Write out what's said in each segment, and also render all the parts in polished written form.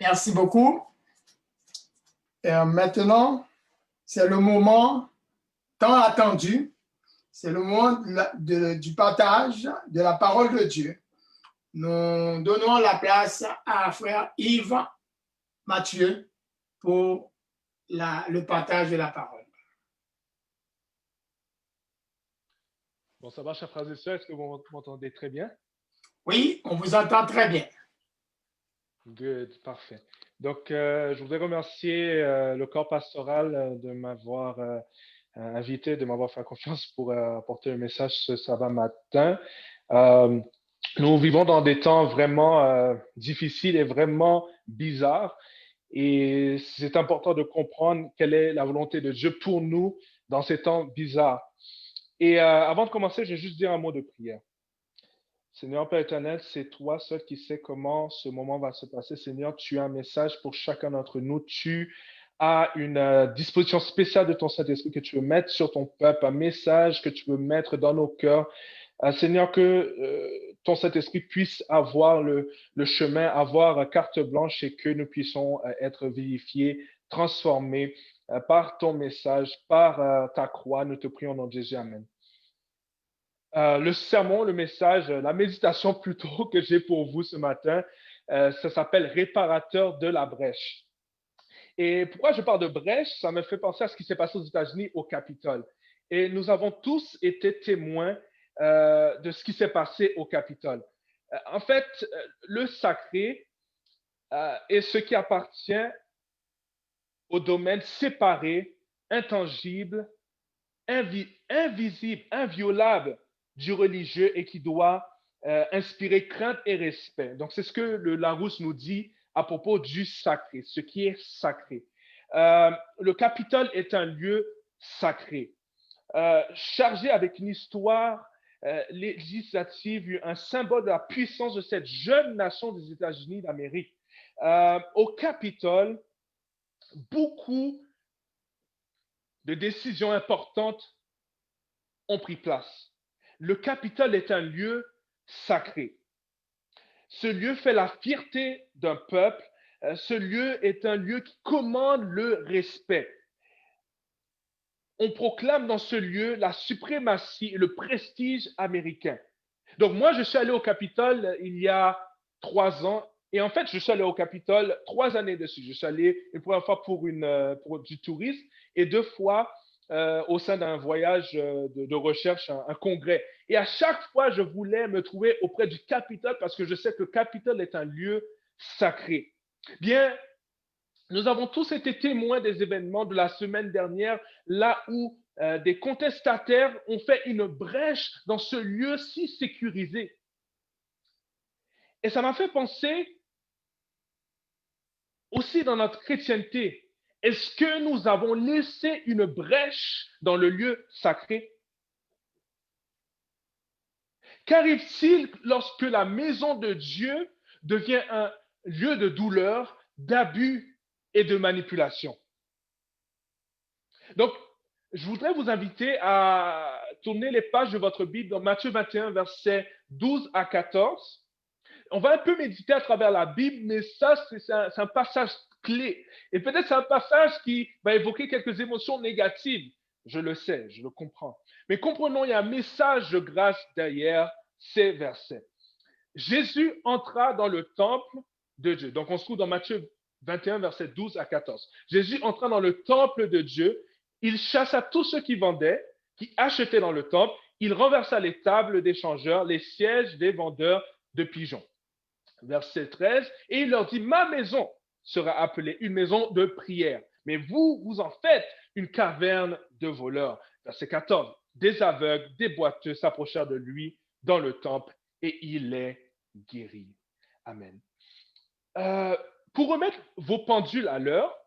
Merci beaucoup. Maintenant, c'est le moment tant attendu. C'est le moment du partage de la parole de Dieu. Nous donnons la place à frère Yves Mathieu pour le partage de la parole. Bon, ça va, chers frères et sœurs, est-ce que vous m'entendez très bien? Oui, on vous entend très bien. Good, parfait. Donc, je voudrais remercier le corps pastoral de m'avoir invité, de m'avoir fait confiance pour apporter un message ce sabbat matin. Nous vivons dans des temps vraiment difficiles et vraiment bizarres. Et c'est important de comprendre quelle est la volonté de Dieu pour nous dans ces temps bizarres. Et avant de commencer, je vais juste dire un mot de prière. Seigneur Père éternel, c'est toi seul qui sais comment ce moment va se passer. Seigneur, tu as un message pour chacun d'entre nous. Tu as une disposition spéciale de ton Saint-Esprit que tu veux mettre sur ton peuple, un message que tu veux mettre dans nos cœurs. Seigneur, que ton Saint-Esprit puisse avoir le chemin, avoir carte blanche et que nous puissions être vivifiés, transformés par ton message, par ta croix. Nous te prions au nom de Jésus. Amen. Le sermon, le message, la méditation plutôt que j'ai pour vous ce matin, ça s'appelle Réparateur de la brèche. Et pourquoi je parle de brèche? Ça me fait penser à ce qui s'est passé aux États-Unis au Capitole. Et nous avons tous été témoins de ce qui s'est passé au Capitole. En fait, le sacré est ce qui appartient au domaine séparé, intangible, invisible, inviolable du religieux et qui doit inspirer crainte et respect. Donc, c'est ce que le Larousse nous dit à propos du sacré, ce qui est sacré. Le Capitole est un lieu sacré, chargé avec une histoire législative, un symbole de la puissance de cette jeune nation des États-Unis d'Amérique. Au Capitole, beaucoup de décisions importantes ont pris place. Le Capitole est un lieu sacré. Ce lieu fait la fierté d'un peuple. Ce lieu est un lieu qui commande le respect. On proclame dans ce lieu la suprématie et le prestige américain. Donc moi, je suis allé au Capitole il y a 3 ans. Et en fait, je suis allé au Capitole 3 années dessus. Je suis allé une première fois pour du tourisme et 2 fois au sein d'un voyage de recherche, un congrès. Et à chaque fois, je voulais me trouver auprès du Capitole parce que je sais que le Capitole est un lieu sacré. Bien, nous avons tous été témoins des événements de la semaine dernière, là où des contestataires ont fait une brèche dans ce lieu si sécurisé. Et ça m'a fait penser aussi dans notre chrétienté. Est-ce que nous avons laissé une brèche dans le lieu sacré? Qu'arrive-t-il lorsque la maison de Dieu devient un lieu de douleur, d'abus et de manipulation? Donc, je voudrais vous inviter à tourner les pages de votre Bible dans Matthieu 21, versets 12 à 14. On va un peu méditer à travers la Bible, mais ça, c'est un passage clé. Et peut-être c'est un passage qui va évoquer quelques émotions négatives. Je le sais, je le comprends. Mais comprenons, il y a un message de grâce derrière ces versets. Jésus entra dans le temple de Dieu. Donc, on se trouve dans Matthieu 21, versets 12 à 14. Jésus entra dans le temple de Dieu. Il chassa tous ceux qui vendaient, qui achetaient dans le temple. Il renversa les tables des changeurs, les sièges des vendeurs de pigeons. Verset 13. Et il leur dit, ma maison sera appelée une maison de prière. Mais vous, vous en faites une caverne de voleurs. Verset 14. Des aveugles, des boiteux s'approchèrent de lui dans le temple et il les guérit. Amen. Pour remettre vos pendules à l'heure,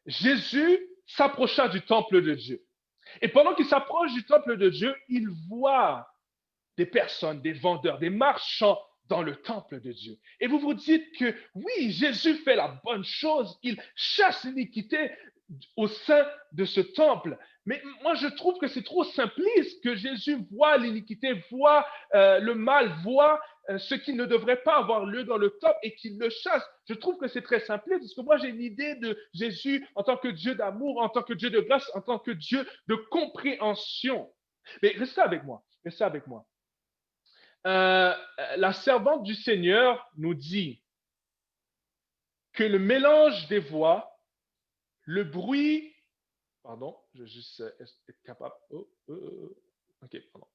Jésus s'approcha du temple de Dieu. Et pendant qu'il s'approche du temple de Dieu, il voit des personnes, des vendeurs, des marchands dans le temple de Dieu. Et vous vous dites que oui, Jésus fait la bonne chose, il chasse l'iniquité, au sein de ce temple. Mais moi, je trouve que c'est trop simpliste que Jésus voit l'iniquité, voit le mal, voit ce qui ne devrait pas avoir lieu dans le temple et qu'il le chasse. Je trouve que c'est très simpliste parce que moi, j'ai une idée de Jésus en tant que Dieu d'amour, en tant que Dieu de grâce, en tant que Dieu de compréhension. Mais restez avec moi, restez avec moi. La servante du Seigneur nous dit que le mélange des voix, le bruit, pardon, je vais juste être capable. Ok, pardon.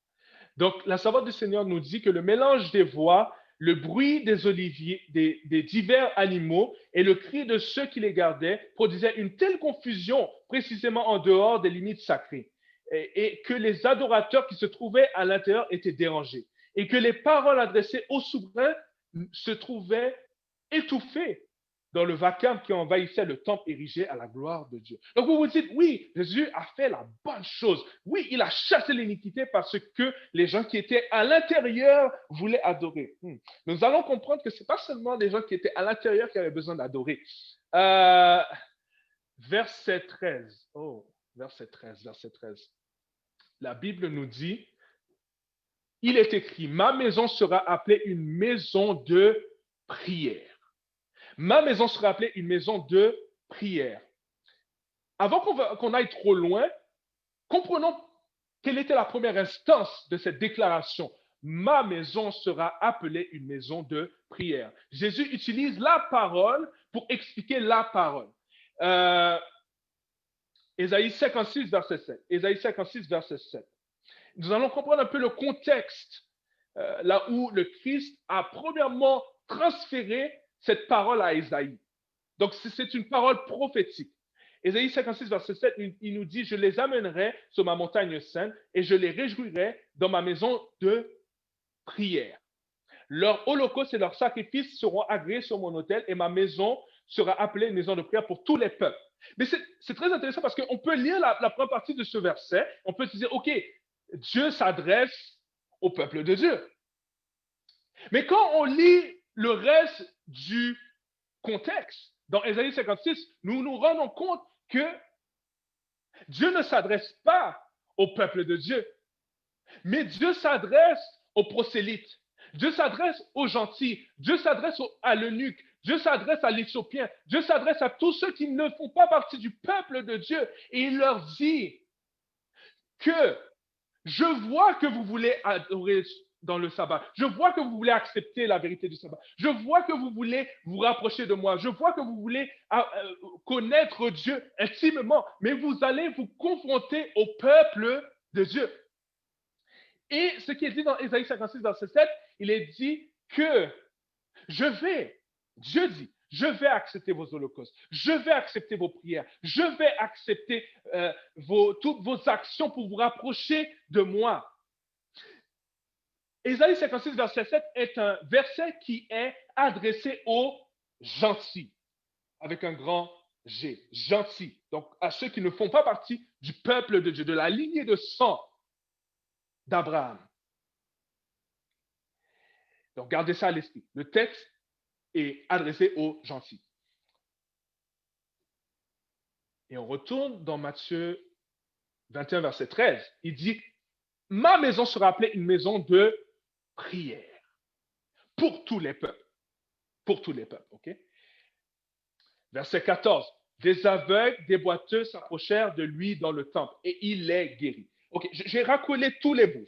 Donc, la servante du Seigneur nous dit que le mélange des voix, le bruit des oliviers, des divers animaux et le cri de ceux qui les gardaient produisaient une telle confusion précisément en dehors des limites sacrées et que les adorateurs qui se trouvaient à l'intérieur étaient dérangés et que les paroles adressées au souverain se trouvaient étouffées dans le vacarme qui envahissait le temple érigé à la gloire de Dieu. Donc vous vous dites, oui, Jésus a fait la bonne chose. Oui, il a chassé l'iniquité parce que les gens qui étaient à l'intérieur voulaient adorer. Nous allons comprendre que ce n'est pas seulement les gens qui étaient à l'intérieur qui avaient besoin d'adorer. Verset 13. Oh, verset 13. La Bible nous dit, il est écrit, ma maison sera appelée une maison de prière. Ma maison sera appelée une maison de prière. Avant qu'on aille trop loin, comprenons quelle était la première instance de cette déclaration. Ma maison sera appelée une maison de prière. Jésus utilise la parole pour expliquer la parole. Ésaïe 56, verset 7. Ésaïe 56, verset 7. Nous allons comprendre un peu le contexte là où le Christ a premièrement transféré cette parole à Ésaïe. Donc, c'est une parole prophétique. Ésaïe 56, verset 7, il nous dit, je les amènerai sur ma montagne sainte et je les réjouirai dans ma maison de prière. Leurs holocaustes et leurs sacrifices seront agréés sur mon autel et ma maison sera appelée une maison de prière pour tous les peuples. Mais c'est très intéressant parce qu'on peut lire la première partie de ce verset, on peut se dire, OK, Dieu s'adresse au peuple de Dieu. Mais quand on lit le reste du contexte, dans Ésaïe 56, nous nous rendons compte que Dieu ne s'adresse pas au peuple de Dieu, mais Dieu s'adresse aux prosélytes. Dieu s'adresse aux gentils. Dieu s'adresse à l'eunuque. Dieu s'adresse à l'Éthiopien. Dieu s'adresse à tous ceux qui ne font pas partie du peuple de Dieu. Et il leur dit que je vois que vous voulez adorer dans le sabbat. Je vois que vous voulez accepter la vérité du sabbat. Je vois que vous voulez vous rapprocher de moi. Je vois que vous voulez connaître Dieu intimement. Mais vous allez vous confronter au peuple de Dieu. Et ce qui est dit dans Ésaïe 56, verset 7, il est dit que Dieu dit, je vais accepter vos holocaustes, je vais accepter vos prières, je vais accepter toutes vos actions pour vous rapprocher de moi. Ésaïe 56, verset 7 est un verset qui est adressé aux gentils, avec un grand G, gentils. Donc à ceux qui ne font pas partie du peuple de Dieu, de la lignée de sang d'Abraham. Donc, gardez ça à l'esprit. Le texte est adressé aux gentils. Et on retourne dans Matthieu 21, verset 13. Il dit, ma maison sera appelée une maison de prière pour tous les peuples. Pour tous les peuples, ok? Verset 14. Des aveugles, des boiteux s'approchèrent de lui dans le temple et il les guérit. Ok, j'ai racolé tous les bouts.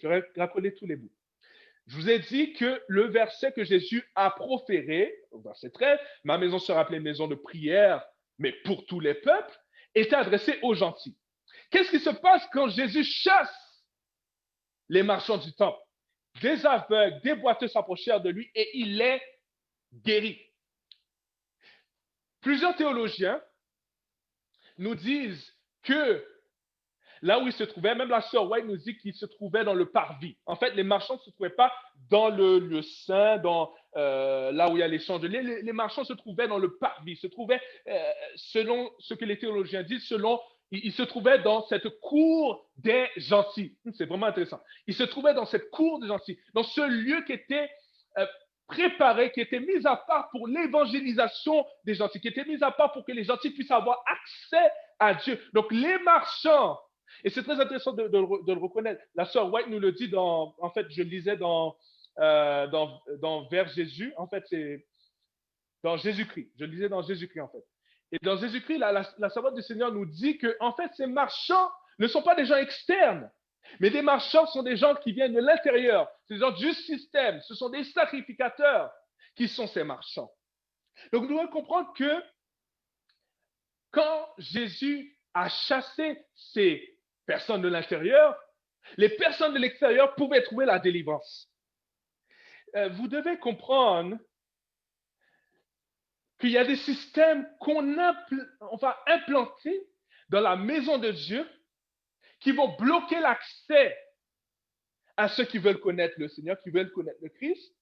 Je vous ai dit que le verset que Jésus a proféré, verset 13, ma maison sera appelée maison de prière, mais pour tous les peuples, était adressé aux gentils. Qu'est-ce qui se passe quand Jésus chasse les marchands du temple? Des aveugles, des boiteux s'approchèrent de lui et il les guérit. Plusieurs théologiens nous disent que là où il se trouvait, même la sœur White nous dit qu'il se trouvait dans le parvis. En fait, les marchands ne se trouvaient pas dans le lieu saint, là où il y a les chandeliers. Les marchands se trouvaient dans le parvis, se trouvaient, selon ce que les théologiens disent, il se trouvait dans cette cour des gentils. C'est vraiment intéressant. Il se trouvait dans cette cour des gentils, dans ce lieu qui était préparée, qui était mise à part pour l'évangélisation des gentils, qui était mise à part pour que les gentils puissent avoir accès à Dieu. Donc, les marchands, et c'est très intéressant de le reconnaître. La sœur White nous le dit en fait, je lisais dans vers Jésus, en fait, c'est dans Jésus-Christ. Je lisais dans Jésus-Christ, en fait. Et dans Jésus-Christ, la servante du Seigneur nous dit que, en fait, ces marchands ne sont pas des gens externes, mais des marchands sont des gens qui viennent de l'intérieur. C'est des gens du système. Ce sont des sacrificateurs qui sont ces marchands. Donc, nous devons comprendre que quand Jésus a chassé ces personnes de l'intérieur, les personnes de l'extérieur pouvaient trouver la délivrance. Vous devez comprendre qu'il y a des systèmes qu'on va implanter dans la maison de Dieu qui vont bloquer l'accès à ceux qui veulent connaître le Seigneur, qui veulent connaître le Christ.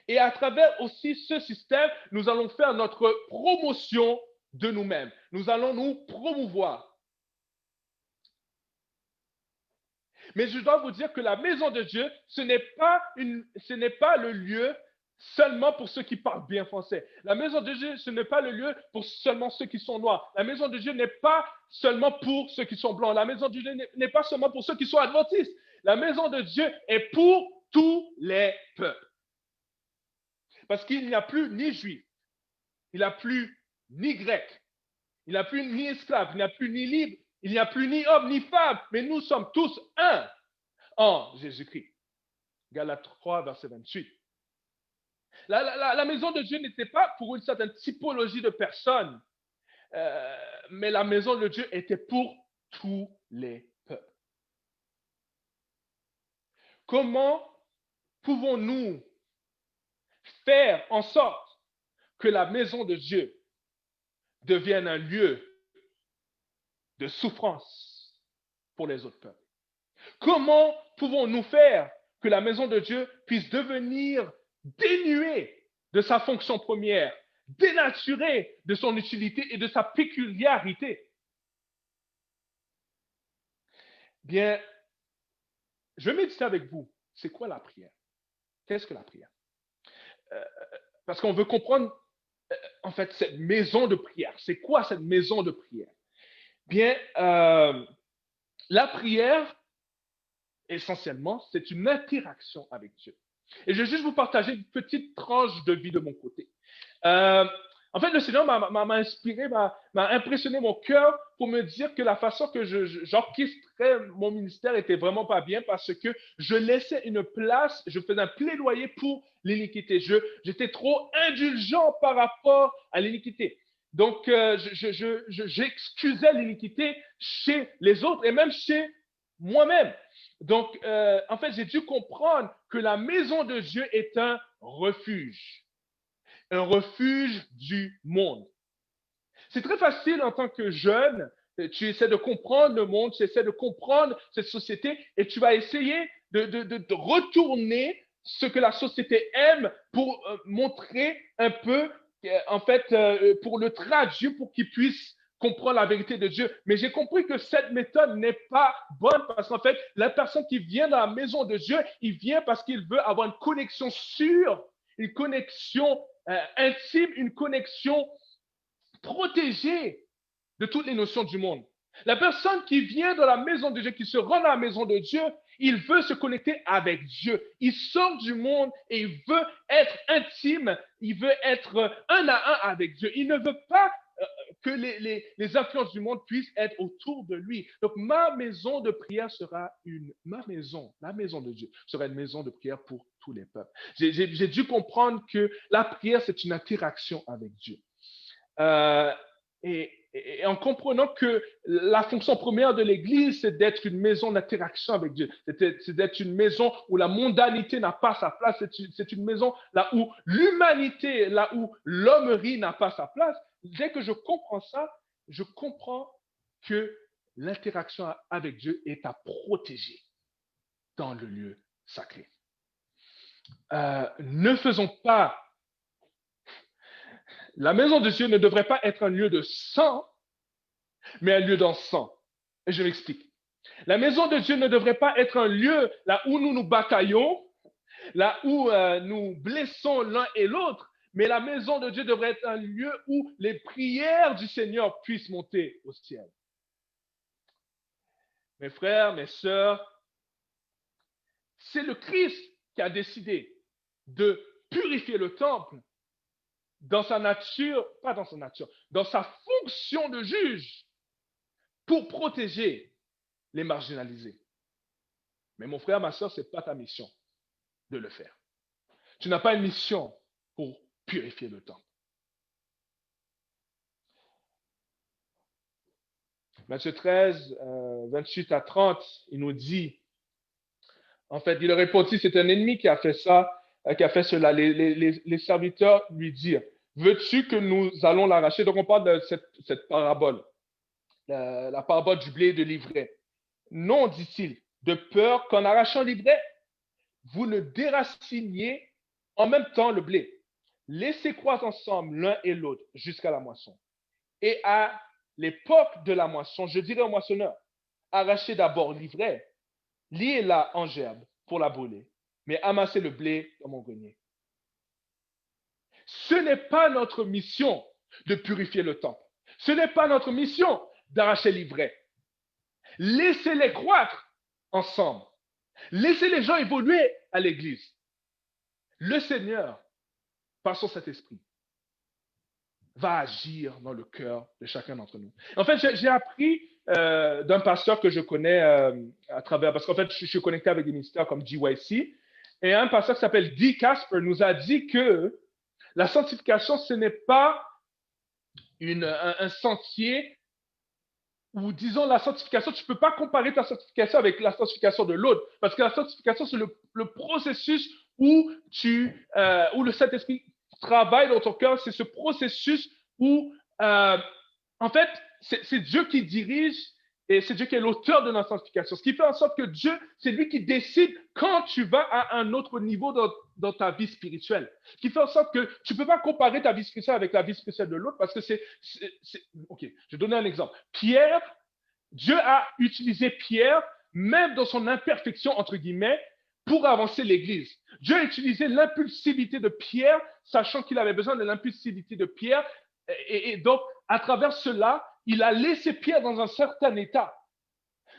Et à travers aussi ce système, nous allons faire notre promotion de nous-mêmes. Nous allons nous promouvoir. Mais je dois vous dire que la maison de Dieu, ce n'est pas le lieu seulement pour ceux qui parlent bien français. La maison de Dieu, ce n'est pas le lieu pour seulement ceux qui sont noirs. La maison de Dieu n'est pas seulement pour ceux qui sont blancs. La maison de Dieu n'est pas seulement pour ceux qui sont adventistes. La maison de Dieu est pour tous les peuples. Parce qu'il n'y a plus ni juif, il n'y a plus ni grec, il n'y a plus ni esclave, il n'y a plus ni libre, il n'y a plus ni homme ni femme, mais nous sommes tous un en Jésus-Christ. Galates 3, verset 28. La maison de Dieu n'était pas pour une certaine typologie de personnes, mais la maison de Dieu était pour tous les peuples. Comment pouvons-nous faire en sorte que la maison de Dieu devienne un lieu de souffrance pour les autres peuples? Comment pouvons-nous faire que la maison de Dieu puisse devenir dénuée de sa fonction première, dénaturée de son utilité et de sa péculiarité? Bien, je vais méditer avec vous. C'est quoi la prière? Qu'est-ce que la prière? Parce qu'on veut comprendre, en fait, cette maison de prière. C'est quoi cette maison de prière? Bien, la prière, essentiellement, c'est une interaction avec Dieu. Et je vais juste vous partager une petite tranche de vie de mon côté. En fait, le Seigneur m'a inspiré, m'a impressionné mon cœur pour me dire que la façon que j'orchestrais mon ministère était vraiment pas bien parce que je laissais une place, je faisais un plaidoyer pour l'iniquité. J'étais trop indulgent par rapport à l'iniquité. Donc, j'excusais l'iniquité chez les autres et même chez moi-même. Donc, en fait, j'ai dû comprendre que la maison de Dieu est un refuge du monde. C'est très facile en tant que jeune, tu essaies de comprendre le monde, tu essaies de comprendre cette société et tu vas essayer de retourner ce que la société aime pour montrer un peu, en fait, pour le traduire, pour qu'il puisse comprendre la vérité de Dieu. Mais j'ai compris que cette méthode n'est pas bonne parce qu'en fait, la personne qui vient dans la maison de Dieu, il vient parce qu'il veut avoir une connexion sûre, une connexion intime, une connexion protégée de toutes les notions du monde. La personne qui vient dans la maison de Dieu, qui se rend dans la maison de Dieu, il veut se connecter avec Dieu. Il sort du monde et il veut être intime, il veut être un à un avec Dieu. Il ne veut pas que les influences du monde puissent être autour de lui. Donc, ma maison de prière sera la maison de Dieu sera une maison de prière pour tous les peuples. J'ai dû comprendre que la prière, c'est une interaction avec Dieu. Et en comprenant que la fonction première de l'Église, c'est d'être une maison d'interaction avec Dieu. C'est d'être une maison où la mondanité n'a pas sa place. C'est une maison là où l'humanité, là où l'hommerie n'a pas sa place. Dès que je comprends ça, je comprends que l'interaction avec Dieu est à protéger dans le lieu sacré. Ne faisons pas. La maison de Dieu ne devrait pas être un lieu de sang, mais un lieu d'encens. Et je m'explique. La maison de Dieu ne devrait pas être un lieu là où nous nous bataillons, là où nous blessons l'un et l'autre, mais la maison de Dieu devrait être un lieu où les prières du Seigneur puissent monter au ciel. Mes frères, mes sœurs, c'est le Christ qui a décidé de purifier le temple dans sa nature, pas dans sa nature, dans sa fonction de juge pour protéger les marginalisés. Mais mon frère, ma sœur, ce n'est pas ta mission de le faire. Tu n'as pas une mission pour purifier le temple. Matthieu 13, 28 à 30, il nous dit, en fait, il répondit, c'est un ennemi qui a fait ça, qui a fait cela. Les serviteurs lui dirent, veux-tu que nous allons l'arracher? Donc on parle de cette parabole, la parabole du blé et de l'ivraie. Non, dit-il, de peur qu'en arrachant l'ivraie, vous ne déraciniez en même temps le blé. Laissez croître ensemble l'un et l'autre jusqu'à la moisson. Et à l'époque de la moisson, je dirais au moissonneur, arrachez d'abord l'ivraie, liez-la en gerbe pour la brûler, mais amassez le blé dans mon grenier. Ce n'est pas notre mission de purifier le temple. Ce n'est pas notre mission d'arracher l'ivraie. Laissez-les croître ensemble. Laissez les gens évoluer à l'église. Le Seigneur, par son Saint-Esprit, va agir dans le cœur de chacun d'entre nous. En fait, j'ai appris d'un pasteur que je connais à travers, parce qu'en fait, je suis connecté avec des ministères comme GYC, et un pasteur qui s'appelle D. Casper nous a dit que la sanctification, ce n'est pas un sentier ou disons la sanctification, tu ne peux pas comparer ta sanctification avec la sanctification de l'autre, parce que la sanctification, c'est le processus où le Saint-Esprit travaille dans ton cœur, c'est ce processus où, en fait, c'est Dieu qui dirige et c'est Dieu qui est l'auteur de notre sanctification. Ce qui fait en sorte que Dieu, c'est lui qui décide quand tu vas à un autre niveau dans ta vie spirituelle. Ce qui fait en sorte que tu ne peux pas comparer ta vie spirituelle avec la vie spirituelle de l'autre parce que OK, je vais donner un exemple. Pierre, Dieu a utilisé Pierre, même dans son imperfection, entre guillemets, pour avancer l'Église. Dieu a utilisé l'impulsivité de Pierre, sachant qu'il avait besoin de l'impulsivité de Pierre. Et donc, à travers cela, il a laissé Pierre dans un certain état.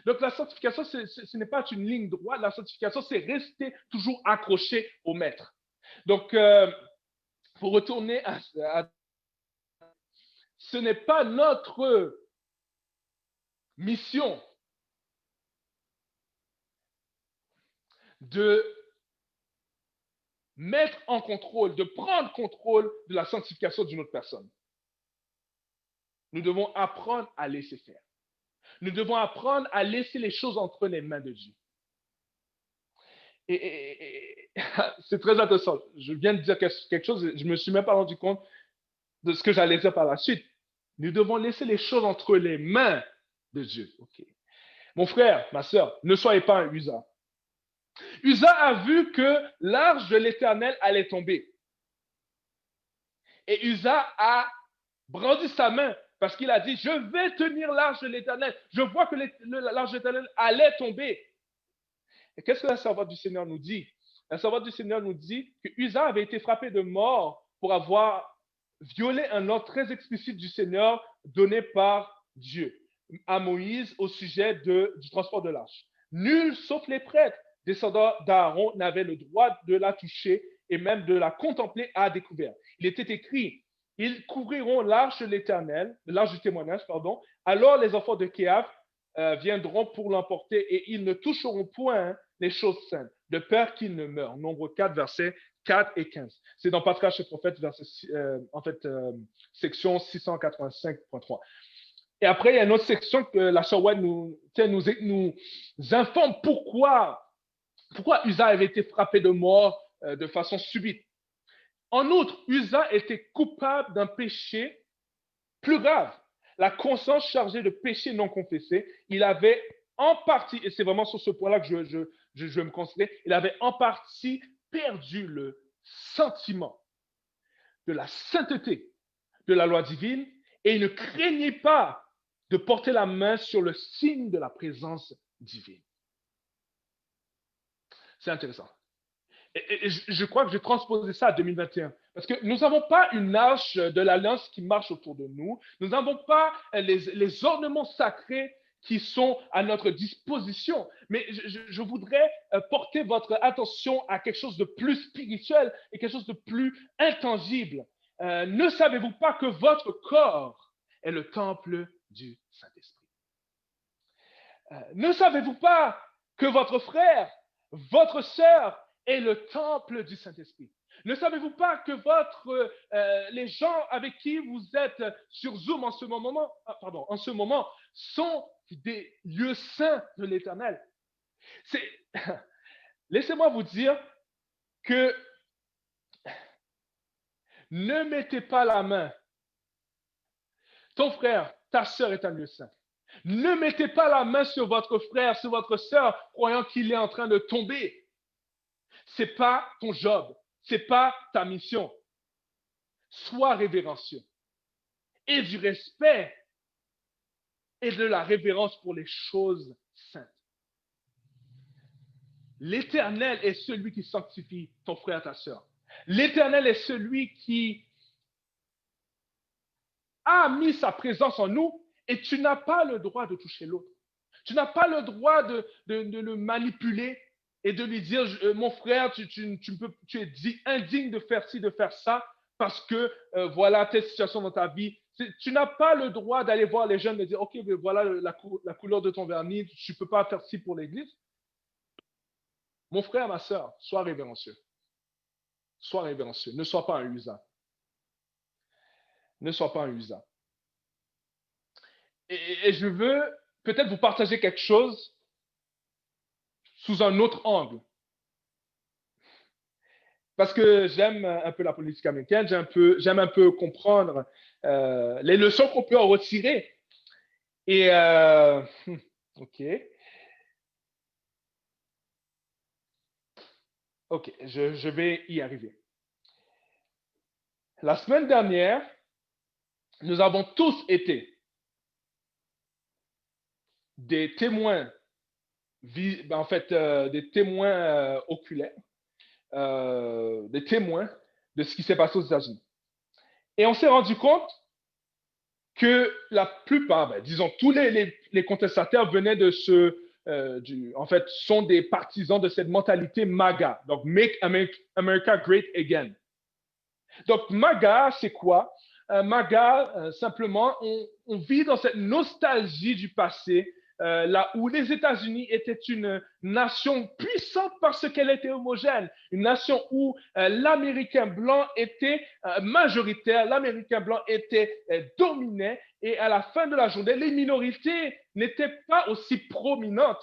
Donc, la sanctification, ce n'est pas une ligne droite. La sanctification, c'est rester toujours accroché au maître. Donc, pour retourner ce n'est pas notre mission de mettre en contrôle, de prendre contrôle de la sanctification d'une autre personne. Nous devons apprendre à laisser faire. Nous devons apprendre à laisser les choses entre les mains de Dieu. Et c'est très intéressant. Je viens de dire quelque chose, je ne me suis même pas rendu compte de ce que j'allais dire par la suite. Nous devons laisser les choses entre les mains de Dieu. Okay. Mon frère, ma soeur, ne soyez pas un Usa. Usa a vu que l'arche de l'Éternel allait tomber. Et Usa a brandi sa main parce qu'il a dit, je vais tenir l'arche de l'Éternel. Je vois que l'arche de l'Éternel allait tomber. Et qu'est-ce que la servante du Seigneur nous dit? La servante du Seigneur nous dit que Usa avait été frappé de mort pour avoir violé un ordre très explicite du Seigneur donné par Dieu à Moïse au sujet du transport de l'arche. Nul, sauf les prêtres, descendants d'Aaron, n'avait le droit de la toucher et même de la contempler à découvert. Il était écrit, ils couvriront l'arche de l'Éternel, l'arche du témoignage, pardon, alors les enfants de Kéaf viendront pour l'emporter et ils ne toucheront point les choses saintes, de peur qu'ils ne meurent. Nombre 4, versets 4 et 15. C'est dans Patriarche et Prophète, section 685.3. Et après, il y a une autre section que la Shawad nous informe pourquoi Usa avait été frappé de mort de façon subite. En outre, Usa était coupable d'un péché plus grave. La conscience chargée de péché non confessé, il avait en partie, et c'est vraiment sur ce point-là que je vais me concentrer, il avait en partie perdu le sentiment de la sainteté de la loi divine et il ne craignait pas de porter la main sur le signe de la présence divine. C'est intéressant. Et je crois que je vais transposer ça à 2021. Parce que nous n'avons pas une arche de l'alliance qui marche autour de nous. Nous n'avons pas les ornements sacrés qui sont à notre disposition. Mais je voudrais porter votre attention à quelque chose de plus spirituel et quelque chose de plus intangible. Ne savez-vous pas que votre corps est le temple du Saint-Esprit? Ne savez-vous pas que votre frère, votre sœur est le temple du Saint-Esprit? Ne savez-vous pas que les gens avec qui vous êtes sur Zoom en ce moment sont des lieux saints de l'Éternel? Laissez-moi vous dire que ne mettez pas la main. Ton frère, ta sœur est un lieu saint. Ne mettez pas la main sur votre frère, sur votre sœur, croyant qu'il est en train de tomber. Ce n'est pas ton job, ce n'est pas ta mission. Sois révérencieux. Et du respect et de la révérence pour les choses saintes. L'Éternel est celui qui sanctifie ton frère, ta sœur. L'Éternel est celui qui a mis sa présence en nous et tu n'as pas le droit de toucher l'autre. Tu n'as pas le droit de le manipuler et de lui dire, mon frère, tu es indigne de faire ci, de faire ça, parce que voilà telle situation dans ta vie. Tu n'as pas le droit d'aller voir les jeunes et dire, OK, mais voilà la couleur de ton vernis, tu ne peux pas faire ci pour l'Église. Mon frère, ma soeur, sois révérencieux. Sois révérencieux. Ne sois pas un usa. Ne sois pas un usa. Et je veux peut-être vous partager quelque chose sous un autre angle. Parce que j'aime un peu la politique américaine, j'aime un peu comprendre les leçons qu'on peut en retirer. Et, OK. OK, je vais y arriver. La semaine dernière, nous avons tous été des témoins, des témoins oculaires, des témoins de ce qui s'est passé aux États-Unis. Et on s'est rendu compte que la plupart, disons tous les contestataires venaient de sont des partisans de cette mentalité MAGA, donc Make America Great Again. Donc MAGA, c'est quoi? MAGA, simplement, on vit dans cette nostalgie du passé, là où les États-Unis étaient une nation puissante parce qu'elle était homogène, une nation où l'Américain blanc était majoritaire, l'Américain blanc dominait, et à la fin de la journée, les minorités n'étaient pas aussi prominentes.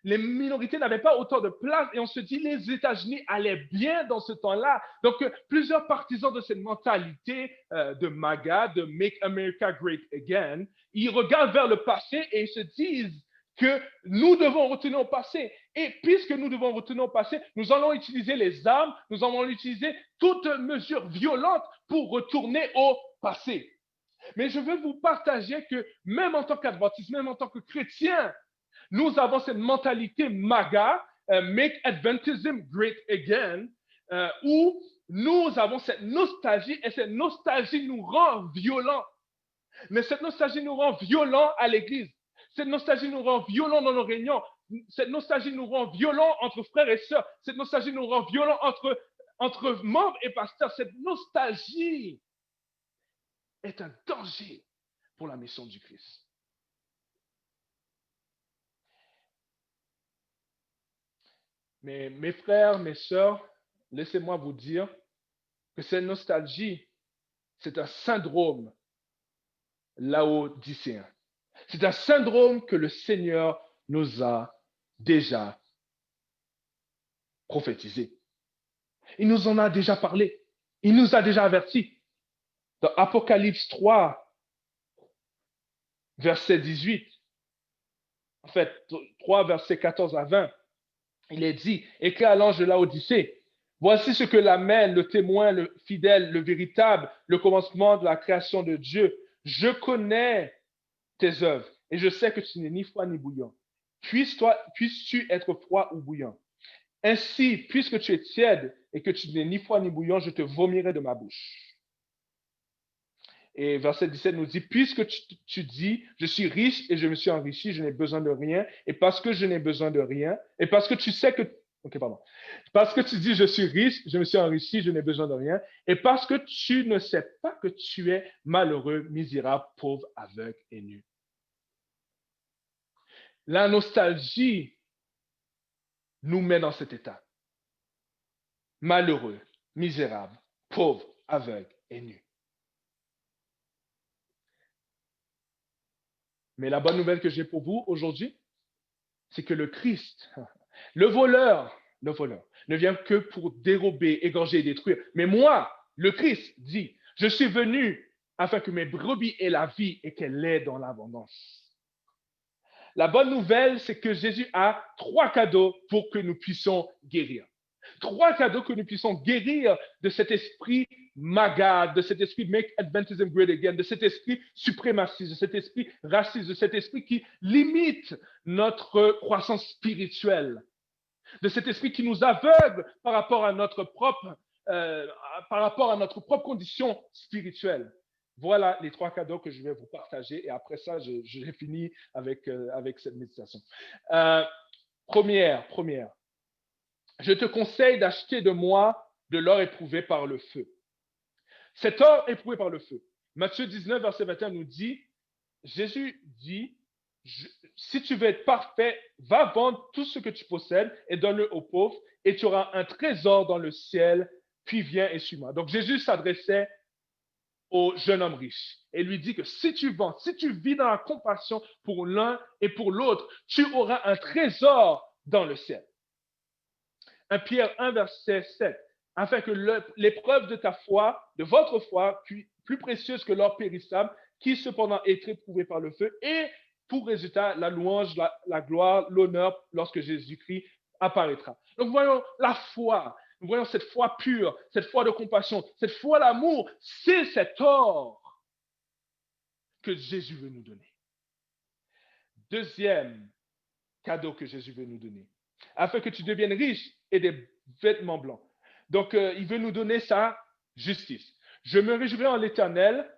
Les minorités n'avaient pas autant de place et on se dit les États-Unis allaient bien dans ce temps-là. Donc, plusieurs partisans de cette mentalité de MAGA, de Make America Great Again, ils regardent vers le passé et ils se disent que nous devons retourner au passé. Et puisque nous devons retourner au passé, nous allons utiliser les armes, nous allons utiliser toute mesure violente pour retourner au passé. Mais je veux vous partager que même en tant qu'adventiste, même en tant que chrétien, nous avons cette mentalité MAGA, Make Adventism Great Again, où nous avons cette nostalgie et cette nostalgie nous rend violents. Mais cette nostalgie nous rend violents à l'église. Cette nostalgie nous rend violents dans nos réunions. Cette nostalgie nous rend violents entre frères et sœurs. Cette nostalgie nous rend violents entre membres et pasteurs. Cette nostalgie est un danger pour la mission du Christ. Mais mes frères, mes sœurs, laissez-moi vous dire que cette nostalgie, c'est un syndrome laodicéen. C'est un syndrome que le Seigneur nous a déjà prophétisé. Il nous en a déjà parlé. Il nous a déjà avertis. Dans Apocalypse 3, verset 18, en fait, 3, verset 14 à 20, il est dit, écrit à l'ange de Laodicée, voici ce que l'Amen, le témoin, le fidèle, le véritable, le commencement de la création de Dieu. Je connais tes œuvres et je sais que tu n'es ni froid ni bouillant. Puisses-tu être froid ou bouillant. Ainsi, puisque tu es tiède et que tu n'es ni froid ni bouillant, je te vomirai de ma bouche. Et verset 17 nous dit, puisque tu dis, je suis riche et je me suis enrichi, je n'ai besoin de rien, et parce que je n'ai besoin de rien, et parce que tu sais que, ok, pardon, parce que tu dis, je suis riche, je me suis enrichi, je n'ai besoin de rien, et parce que tu ne sais pas que tu es malheureux, misérable, pauvre, aveugle et nu. La nostalgie nous met dans cet état. Malheureux, misérable, pauvre, aveugle et nu. Mais la bonne nouvelle que j'ai pour vous aujourd'hui, c'est que le Christ, le voleur, ne vient que pour dérober, égorger et détruire. Mais moi, le Christ, dit, je suis venu afin que mes brebis aient la vie et qu'elle ait dans l'abondance. La bonne nouvelle, c'est que Jésus a 3 cadeaux pour que nous puissions guérir. 3 cadeaux que nous puissions guérir de cet esprit magade, de cet esprit make Adventism great again, de cet esprit suprémaciste, de cet esprit raciste, de cet esprit qui limite notre croissance spirituelle, de cet esprit qui nous aveugle par rapport à notre propre condition spirituelle. Voilà les 3 cadeaux que je vais vous partager et après ça, j'ai fini avec cette méditation. Première, je te conseille d'acheter de moi de l'or éprouvé par le feu. Cet or éprouvé par le feu. Matthieu 19, verset 21 nous dit, Jésus dit, si tu veux être parfait, va vendre tout ce que tu possèdes et donne-le aux pauvres et tu auras un trésor dans le ciel, puis viens et suis-moi. Donc Jésus s'adressait au jeune homme riche et lui dit que si tu vends, si tu vis dans la compassion pour l'un et pour l'autre, tu auras un trésor dans le ciel. 1 Pierre 1, verset 7, afin que l'épreuve de ta foi, de votre foi, plus précieuse que l'or périssable, qui cependant est éprouvé par le feu, et pour résultat la louange, la gloire, l'honneur lorsque Jésus-Christ apparaîtra. Donc voyons la foi, nous voyons cette foi pure, cette foi de compassion, cette foi d'amour, c'est cet or que Jésus veut nous donner. Deuxième cadeau que Jésus veut nous donner, afin que tu deviennes riche et des vêtements blancs. Donc, il veut nous donner sa justice. Je me réjouirai en l'Éternel.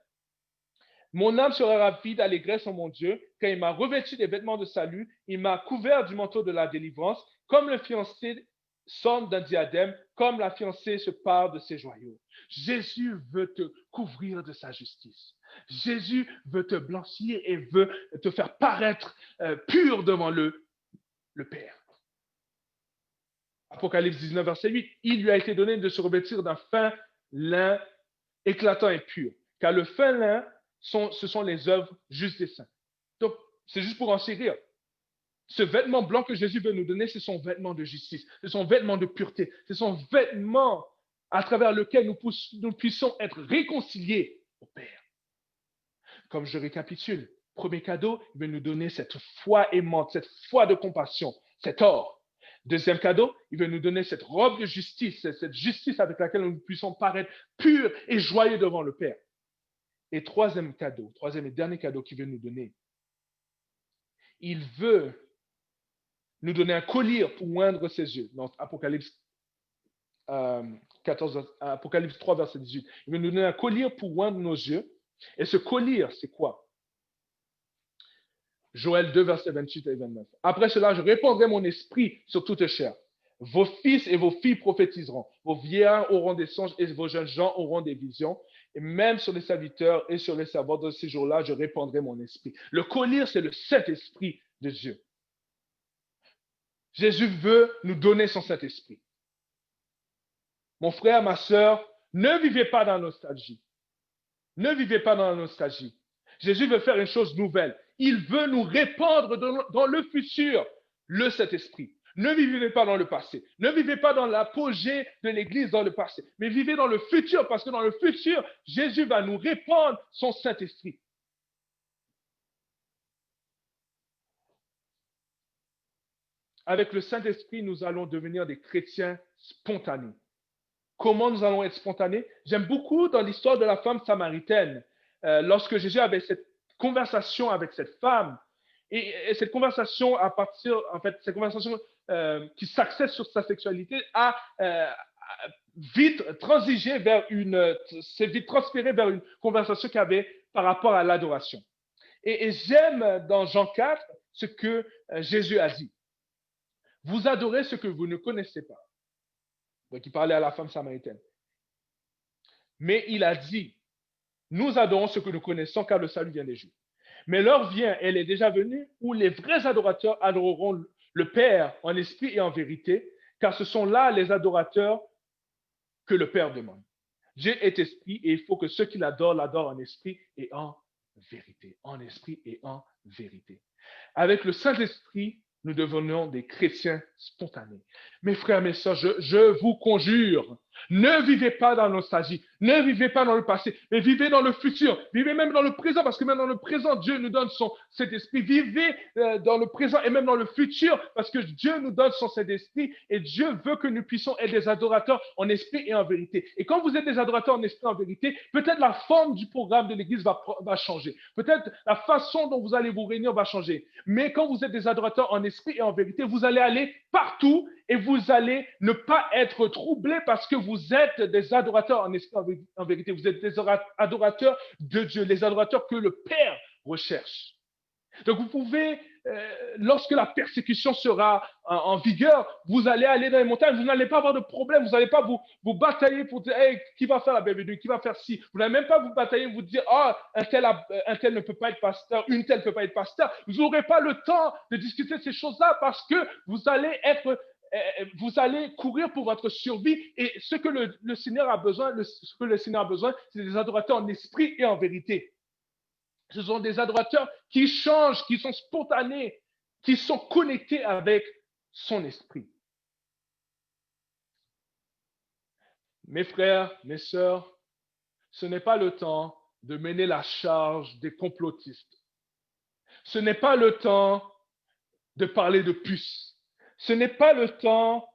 Mon âme sera ravie d'allégresse en mon Dieu, car il m'a revêtu des vêtements de salut, il m'a couvert du manteau de la délivrance, comme le fiancé s'orne d'un diadème, comme la fiancée se pare de ses joyaux. Jésus veut te couvrir de sa justice. Jésus veut te blanchir et veut te faire paraître pur devant le Père. Apocalypse 19, verset 8, il lui a été donné de se revêtir d'un fin lin éclatant et pur, car le fin lin, ce sont les œuvres justes des saints. Donc, c'est juste pour en chérir. Ce vêtement blanc que Jésus veut nous donner, c'est son vêtement de justice, c'est son vêtement de pureté, c'est son vêtement à travers lequel nous puissions être réconciliés au Père. Comme je récapitule, premier cadeau, il veut nous donner cette foi aimante, cette foi de compassion, cet or. Deuxième cadeau, il veut nous donner cette robe de justice, cette justice avec laquelle nous puissions paraître purs et joyeux devant le Père. Et troisième et dernier cadeau qu'il veut nous donner, il veut nous donner un collier pour oindre ses yeux. Dans Apocalypse 3, verset 18. Il veut nous donner un collier pour oindre nos yeux. Et ce collier, c'est quoi? Joël 2, versets 28 et 29. Après cela, je répandrai mon esprit sur toute chair. Vos fils et vos filles prophétiseront. Vos vieillards auront des songes et vos jeunes gens auront des visions. Et même sur les serviteurs et sur les servantes de ces jours-là, je répandrai mon esprit. Le collier, c'est le Saint-Esprit de Dieu. Jésus veut nous donner son Saint-Esprit. Mon frère, ma sœur, ne vivez pas dans la nostalgie. Ne vivez pas dans la nostalgie. Jésus veut faire une chose nouvelle. Il veut nous répandre dans le futur le Saint-Esprit. Ne vivez pas dans le passé. Ne vivez pas dans l'apogée de l'Église dans le passé. Mais vivez dans le futur parce que dans le futur, Jésus va nous répandre son Saint-Esprit. Avec le Saint-Esprit, nous allons devenir des chrétiens spontanés. Comment nous allons être spontanés? J'aime beaucoup dans l'histoire de la femme samaritaine, lorsque Jésus avait cette conversation avec cette femme, et cette conversation cette conversation qui s'axait sur sa sexualité a vite transigé vers s'est vite transféré vers une conversation qu'il y avait par rapport à l'adoration. Et j'aime dans Jean 4 ce que Jésus a dit. Vous adorez ce que vous ne connaissez pas. Donc, il parlait à la femme samaritaine. Mais il a dit, nous adorons ce que nous connaissons car le salut vient des Juifs. Mais l'heure vient, elle est déjà venue, où les vrais adorateurs adoreront le Père en esprit et en vérité, car ce sont là les adorateurs que le Père demande. Dieu est esprit et il faut que ceux qui l'adorent en esprit et en vérité. En esprit et en vérité. Avec le Saint-Esprit, nous devenons des chrétiens spontanés. Mes frères, mes sœurs, je vous conjure, ne vivez pas dans la nostalgie, ne vivez pas dans le passé, mais vivez dans le futur, vivez même dans le présent, parce que même dans le présent, Dieu nous donne cet esprit. Vivez dans le présent et même dans le futur, parce que Dieu nous donne son Saint-Esprit et Dieu veut que nous puissions être des adorateurs en esprit et en vérité. Et quand vous êtes des adorateurs en esprit et en vérité, peut-être la forme du programme de l'Église va changer. Peut-être la façon dont vous allez vous réunir va changer. Mais quand vous êtes des adorateurs en esprit et en vérité, vous allez aller partout et vous allez ne pas être troublés parce que vous êtes des adorateurs en esprit et en vérité. Vous êtes des adorateurs de Dieu, les adorateurs que le Père recherche. Donc vous pouvez, lorsque la persécution sera en vigueur, vous allez aller dans les montagnes, vous n'allez pas avoir de problème, vous n'allez pas vous batailler pour dire hey, qui va faire la bienvenue, qui va faire ci. Vous n'allez même pas vous batailler, vous dire un tel ne peut pas être pasteur, une telle ne peut pas être pasteur. Vous n'aurez pas le temps de discuter de ces choses-là parce que vous allez courir pour votre survie et ce que le Seigneur a besoin, c'est des adorateurs en esprit et en vérité. Ce sont des adorateurs qui changent, qui sont spontanés, qui sont connectés avec son esprit. Mes frères, mes sœurs, ce n'est pas le temps de mener la charge des complotistes. Ce n'est pas le temps de parler de puces. Ce n'est pas le temps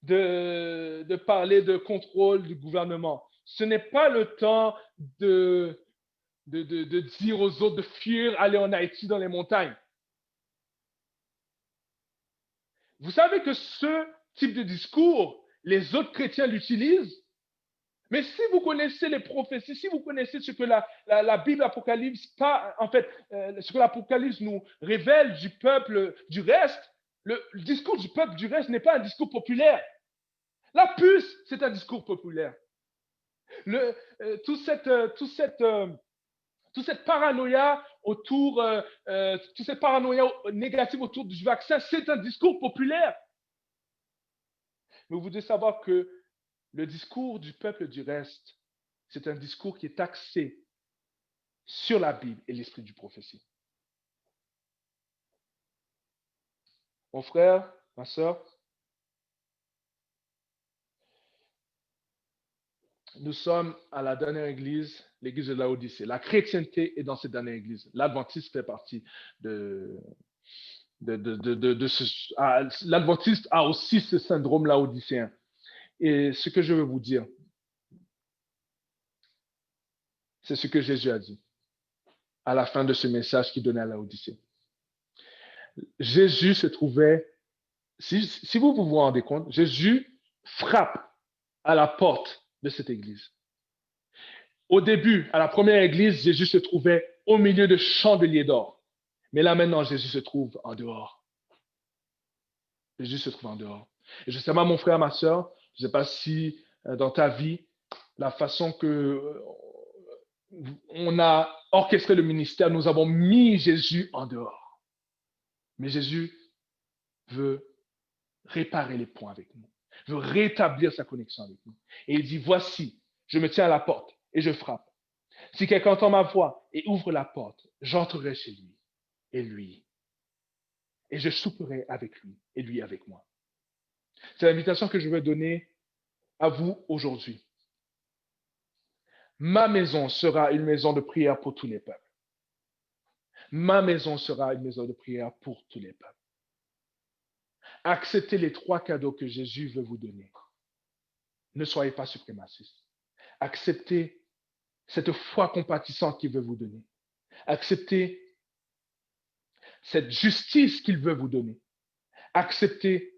de parler de contrôle du gouvernement. Ce n'est pas le temps de dire aux autres de fuir, aller en Haïti dans les montagnes. Vous savez que ce type de discours, les autres chrétiens l'utilisent. Mais si vous connaissez les prophéties, si vous connaissez ce que la Bible Apocalypse, ce que l'Apocalypse nous révèle du peuple du reste, le discours du peuple du reste n'est pas un discours populaire. La puce, c'est un discours populaire. Toute cette paranoïa négative autour du vaccin, c'est un discours populaire. Mais vous devez savoir que le discours du peuple du reste, c'est un discours qui est axé sur la Bible et l'esprit du prophétie. Mon frère, ma soeur, nous sommes à la dernière église, l'église de Laodicée. La chrétienté est dans cette dernière église. L'Adventiste fait partie l'Adventiste a aussi ce syndrome laodicéen. Et ce que je veux vous dire, c'est ce que Jésus a dit à la fin de ce message qu'il donnait à Laodicée. Jésus se trouvait, si vous vous rendez compte, Jésus frappe à la porte de cette église. Au début, à la première église, Jésus se trouvait au milieu de chandeliers d'or. Mais là maintenant, Jésus se trouve en dehors. Jésus se trouve en dehors. Et je ne sais pas, mon frère, ma soeur, je ne sais pas si dans ta vie, la façon que on a orchestré le ministère, nous avons mis Jésus en dehors. Mais Jésus veut réparer les points avec nous, veut rétablir sa connexion avec nous. Et il dit, voici, je me tiens à la porte et je frappe. Si quelqu'un entend ma voix et ouvre la porte, j'entrerai chez lui. Et je souperai avec lui et lui avec moi. C'est l'invitation que je veux donner à vous aujourd'hui. Ma maison sera une maison de prière pour tous les peuples. Ma maison sera une maison de prière pour tous les peuples. Acceptez les 3 cadeaux que Jésus veut vous donner. Ne soyez pas suprémacistes. Acceptez cette foi compatissante qu'il veut vous donner. Acceptez cette justice qu'il veut vous donner. Acceptez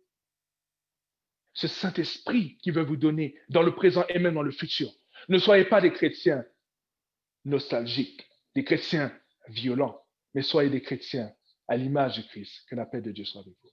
ce Saint-Esprit qui veut vous donner dans le présent et même dans le futur. Ne soyez pas des chrétiens nostalgiques, des chrétiens violents, mais soyez des chrétiens à l'image de Christ. Que la paix de Dieu soit avec vous.